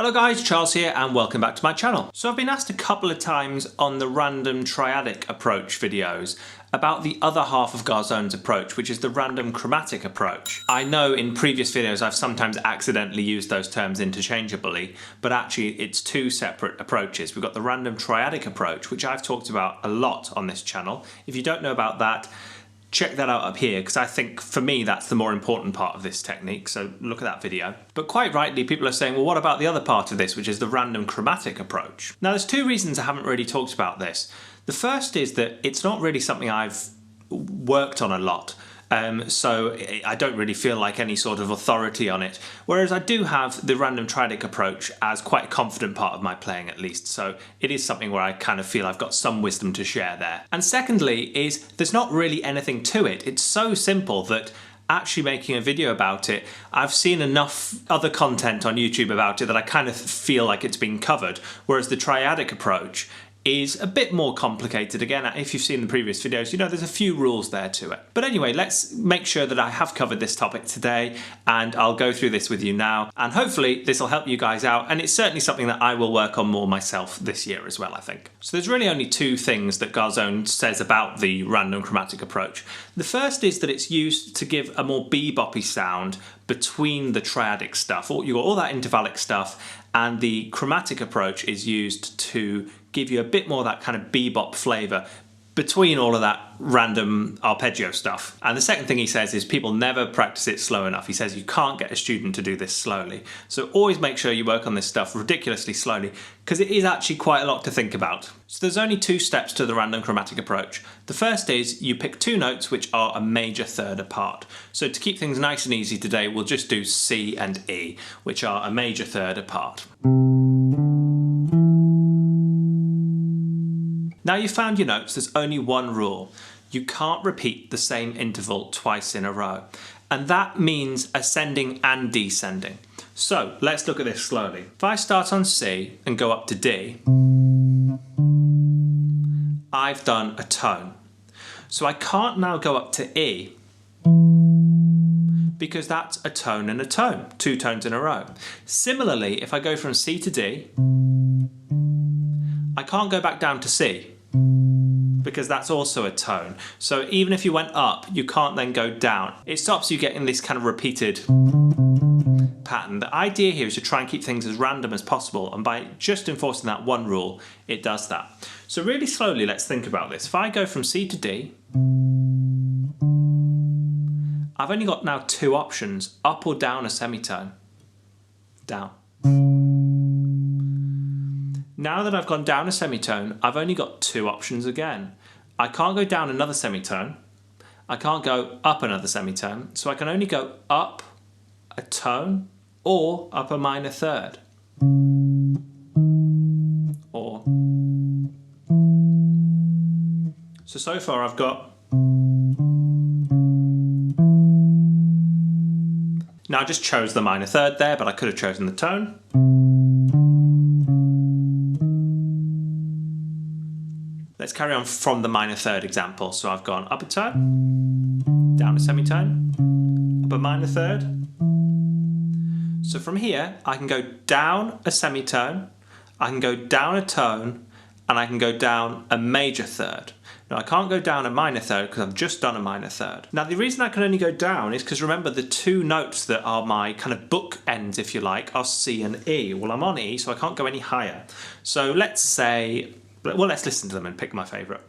Hello guys, Charles here and welcome back to my channel. So I've been asked a couple of times on the Random Triadic Approach videos about the other half of Garzone's approach, which is the Random Chromatic Approach. I know in previous videos I've sometimes accidentally used those terms interchangeably, but actually it's two separate approaches. We've got the Random Triadic Approach, which I've talked about a lot on this channel. If you don't know about that, check that out up here, because I think for me that's the more important part of this technique, so look at that video. But quite rightly people are saying, well, what about the other part of this, which is the Random Chromatic Approach? Now there's two reasons I haven't really talked about this. The first is that it's not really something I've worked on a lot. So I don't really feel like any sort of authority on it, whereas I do have the Random Triadic Approach as quite a confident part of my playing at least, so it is something where I kind of feel I've got some wisdom to share there. And secondly is there's not really anything to it. It's so simple that actually making a video about it, I've seen enough other content on YouTube about it that I kind of feel like it's been covered, whereas the Triadic Approach is a bit more complicated. Again, if you've seen the previous videos, you know there's a few rules there to it. But anyway, let's make sure that I have covered this topic today, and I'll go through this with you now, and hopefully this will help you guys out, and it's certainly something that I will work on more myself this year as well, I think. So there's really only two things that Garzone says about the Random Chromatic Approach. The first is that it's used to give a more beboppy sound between the triadic stuff. You've got all that intervallic stuff, and the chromatic approach is used to give you a bit more of that kind of bebop flavour between all of that random arpeggio stuff. And the second thing he says is people never practice it slow enough. He says you can't get a student to do this slowly. So always make sure you work on this stuff ridiculously slowly, because it is actually quite a lot to think about. So there's only two steps to the Random Chromatic Approach. The first is you pick two notes which are a major third apart. So to keep things nice and easy today, we'll just do C and E, which are a major third apart. Now you've found your notes, there's only one rule. You can't repeat the same interval twice in a row. And that means ascending and descending. So let's look at this slowly. If I start on C and go up to D, I've done a tone. So I can't now go up to E, because that's a tone and a tone, two tones in a row. Similarly, if I go from C to D, I can't go back down to C, because that's also a tone. So even if you went up, you can't then go down. It stops you getting this kind of repeated pattern. The idea here is to try and keep things as random as possible, and by just enforcing that one rule, it does that. So really slowly, let's think about this. If I go from C to D, I've only got now two options, up or down a semitone. Down. Now that I've gone down a semitone, I've only got two options again. I can't go down another semitone. I can't go up another semitone. So I can only go up a tone or up a minor third. Or. So far I've got. Now I just chose the minor third there, but I could have chosen the tone. Let's carry on from the minor third example. So I've gone up a tone, down a semitone, up a minor third. So from here, I can go down a semitone, I can go down a tone, and I can go down a major third. Now I can't go down a minor third because I've just done a minor third. Now the reason I can only go down is because remember the two notes that are my kind of book ends, if you like, are C and E. Well, I'm on E, so I can't go any higher. So let's say, well, let's listen to them and pick my favourite.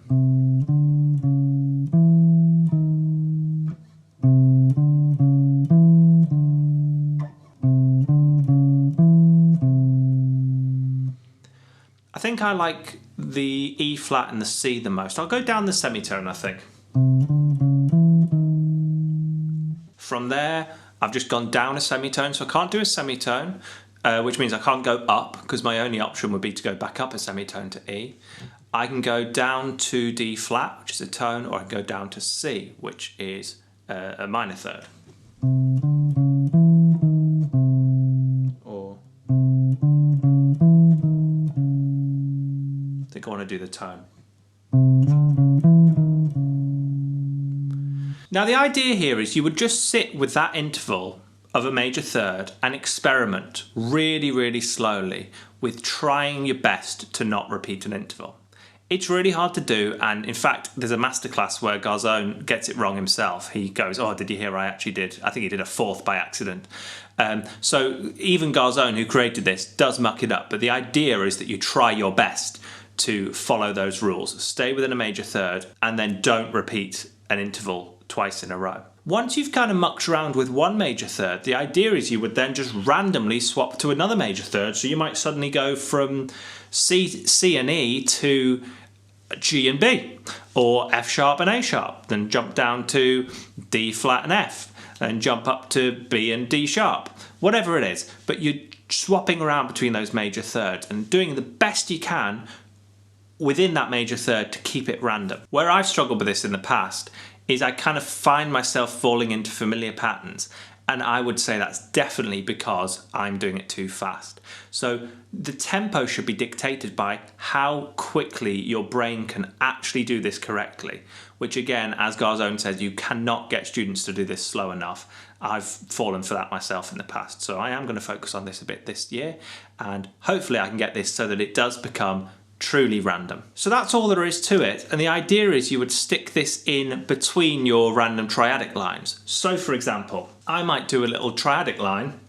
I think I like the E flat and the C the most. I'll go down the semitone, I think. From there, I've just gone down a semitone, so I can't do a semitone. Which means I can't go up, because my only option would be to go back up a semitone to E. I can go down to D flat, which is a tone, or I can go down to C, which is a minor third. Or I think I want to do the tone. Now the idea here is you would just sit with that interval of a major third and experiment really slowly with trying your best to not repeat an interval. It's really hard to do, and in fact there's a masterclass where Garzone gets it wrong himself. He goes, oh, did you hear I think he did a fourth by accident. So even Garzone, who created this, does muck it up, but the idea is that you try your best to follow those rules. Stay within a major third and then don't repeat an interval twice in a row. Once you've kind of mucked around with one major third, the idea is you would then just randomly swap to another major third. So you might suddenly go from C and E to G and B, or F sharp and A sharp, then jump down to D flat and F, then jump up to B and D sharp, whatever it is. But you're swapping around between those major thirds and doing the best you can within that major third to keep it random. Where I've struggled with this in the past is I kind of find myself falling into familiar patterns, and I would say that's definitely because I'm doing it too fast. So the tempo should be dictated by how quickly your brain can actually do this correctly, which again, as Garzone says, you cannot get students to do this slow enough. I've fallen for that myself in the past, so I am going to focus on this a bit this year, and hopefully I can get this so that it does become truly random. So that's all there is to it, and the idea is you would stick this in between your random triadic lines. So for example, I might do a little triadic line,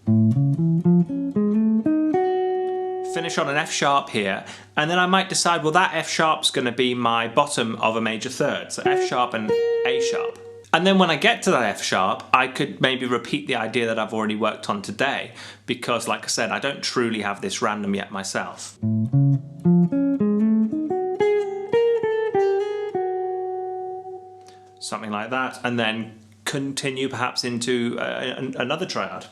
finish on an F sharp here, and then I might decide, well, that F sharp's going to be my bottom of a major third, so F sharp and A sharp. And then when I get to that F sharp, I could maybe repeat the idea that I've already worked on today, because like I said, I don't truly have this random yet myself. Something like that, and then continue perhaps into another triad.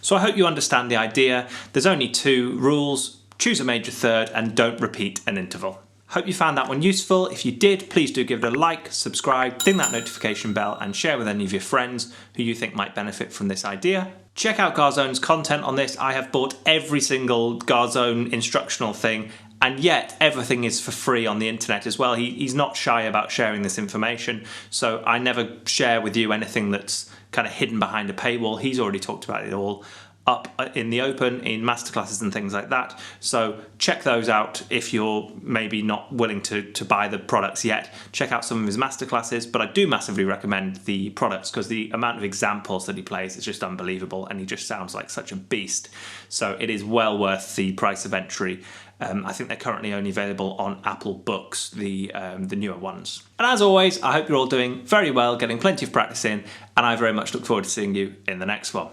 So I hope you understand the idea. There's only two rules: choose a major third and don't repeat an interval. Hope you found that one useful. If you did, please do give it a like, subscribe, ding that notification bell, and share with any of your friends who you think might benefit from this idea. Check out Garzone's content on this. I have bought every single Garzone instructional thing, and yet everything is for free on the internet as well. He's not shy about sharing this information, so I never share with you anything that's kind of hidden behind a paywall. He's already talked about it all up in the open, in masterclasses and things like that. So check those out if you're maybe not willing to buy the products yet. Check out some of his masterclasses, but I do massively recommend the products because the amount of examples that he plays is just unbelievable, and he just sounds like such a beast. So it is well worth the price of entry. I think they're currently only available on Apple Books, the newer ones. And as always, I hope you're all doing very well, getting plenty of practice in, and I very much look forward to seeing you in the next one.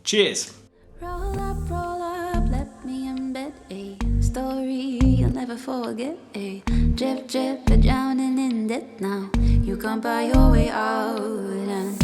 Cheers! Roll up, let me embed a story you'll never forget. A drip, drip, you're drowning in debt now. You can't buy your way out. And